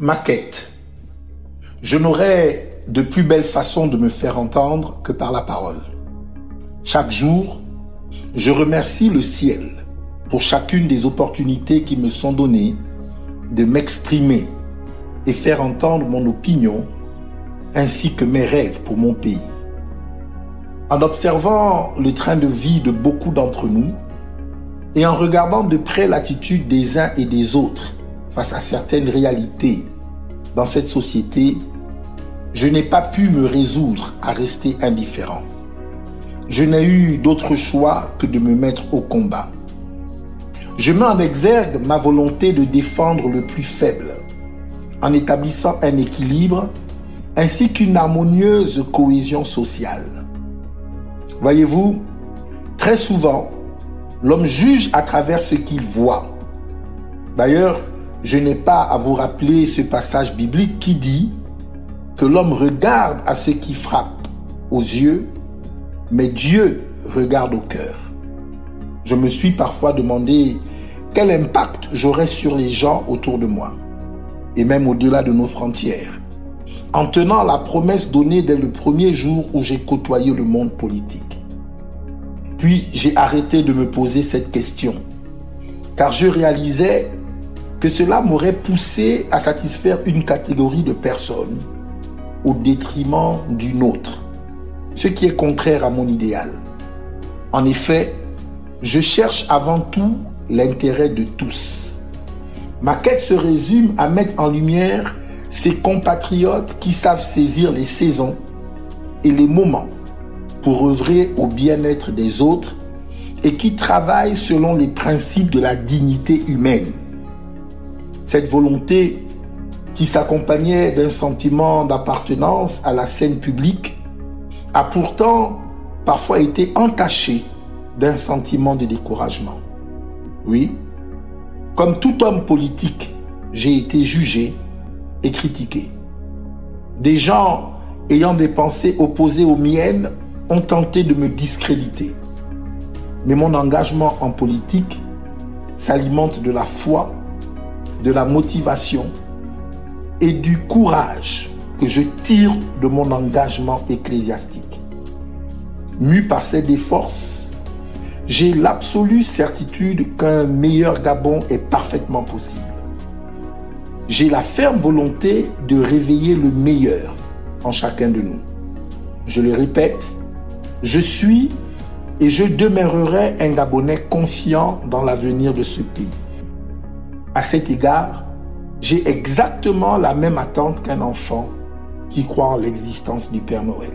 Ma quête. Je n'aurai de plus belle façon de me faire entendre que par la parole. Chaque jour, je remercie le ciel pour chacune des opportunités qui me sont données de m'exprimer et faire entendre mon opinion ainsi que mes rêves pour mon pays. En observant le train de vie de beaucoup d'entre nous et en regardant de près l'attitude des uns et des autres face à certaines réalités dans cette société, je n'ai pas pu me résoudre à rester indifférent. Je n'ai eu d'autre choix que de me mettre au combat. Je mets en exergue ma volonté de défendre le plus faible, en établissant un équilibre ainsi qu'une harmonieuse cohésion sociale. Voyez-vous, très souvent, l'homme juge à travers ce qu'il voit. D'ailleurs, je n'ai pas à vous rappeler ce passage biblique qui dit que l'homme regarde à ce qui frappe aux yeux, mais Dieu regarde au cœur. Je me suis parfois demandé quel impact j'aurais sur les gens autour de moi, et même au-delà de nos frontières, en tenant la promesse donnée dès le premier jour où j'ai côtoyé le monde politique. Puis j'ai arrêté de me poser cette question, car je réalisais que cela m'aurait poussé à satisfaire une catégorie de personnes au détriment d'une autre, ce qui est contraire à mon idéal. En effet, je cherche avant tout l'intérêt de tous. Ma quête se résume à mettre en lumière ces compatriotes qui savent saisir les saisons et les moments pour œuvrer au bien-être des autres et qui travaillent selon les principes de la dignité humaine. Cette volonté qui s'accompagnait d'un sentiment d'appartenance à la scène publique a pourtant parfois été entachée d'un sentiment de découragement. Oui, comme tout homme politique, j'ai été jugé et critiqué. Des gens ayant des pensées opposées aux miennes ont tenté de me discréditer. Mais mon engagement en politique s'alimente de la foi, de la motivation et du courage que je tire de mon engagement ecclésiastique. Mu par ces deux forces, j'ai l'absolue certitude qu'un meilleur Gabon est parfaitement possible. J'ai la ferme volonté de réveiller le meilleur en chacun de nous. Je le répète, je suis et je demeurerai un Gabonais confiant dans l'avenir de ce pays. À cet égard, j'ai exactement la même attente qu'un enfant qui croit en l'existence du Père Noël.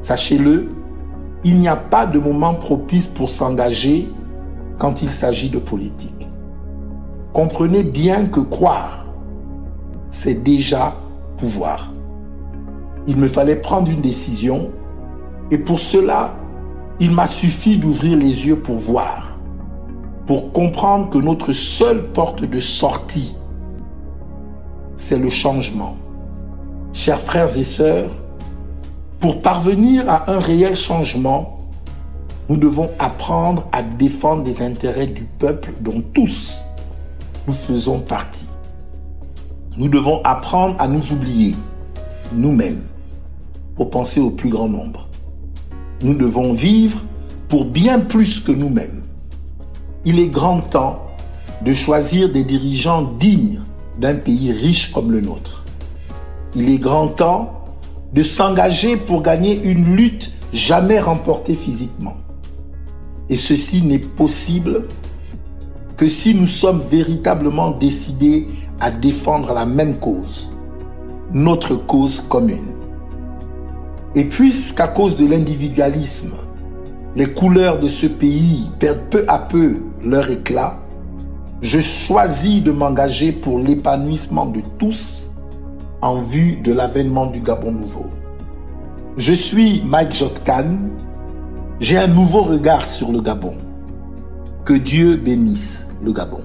Sachez-le, il n'y a pas de moment propice pour s'engager quand il s'agit de politique. Comprenez bien que croire, c'est déjà pouvoir. Il me fallait prendre une décision et pour cela, il m'a suffi d'ouvrir les yeux pour voir, pour comprendre que notre seule porte de sortie, c'est le changement. Chers frères et sœurs, pour parvenir à un réel changement, nous devons apprendre à défendre les intérêts du peuple dont tous nous faisons partie. Nous devons apprendre à nous oublier, nous-mêmes, pour penser au plus grand nombre. Nous devons vivre pour bien plus que nous-mêmes. Il est grand temps de choisir des dirigeants dignes d'un pays riche comme le nôtre. Il est grand temps de s'engager pour gagner une lutte jamais remportée physiquement. Et ceci n'est possible que si nous sommes véritablement décidés à défendre la même cause, notre cause commune. Et puisqu'à cause de l'individualisme, les couleurs de ce pays perdent peu à peu leur éclat, je choisis de m'engager pour l'épanouissement de tous en vue de l'avènement du Gabon nouveau. Je suis Mike Jotkan, j'ai un nouveau regard sur le Gabon. Que Dieu bénisse le Gabon.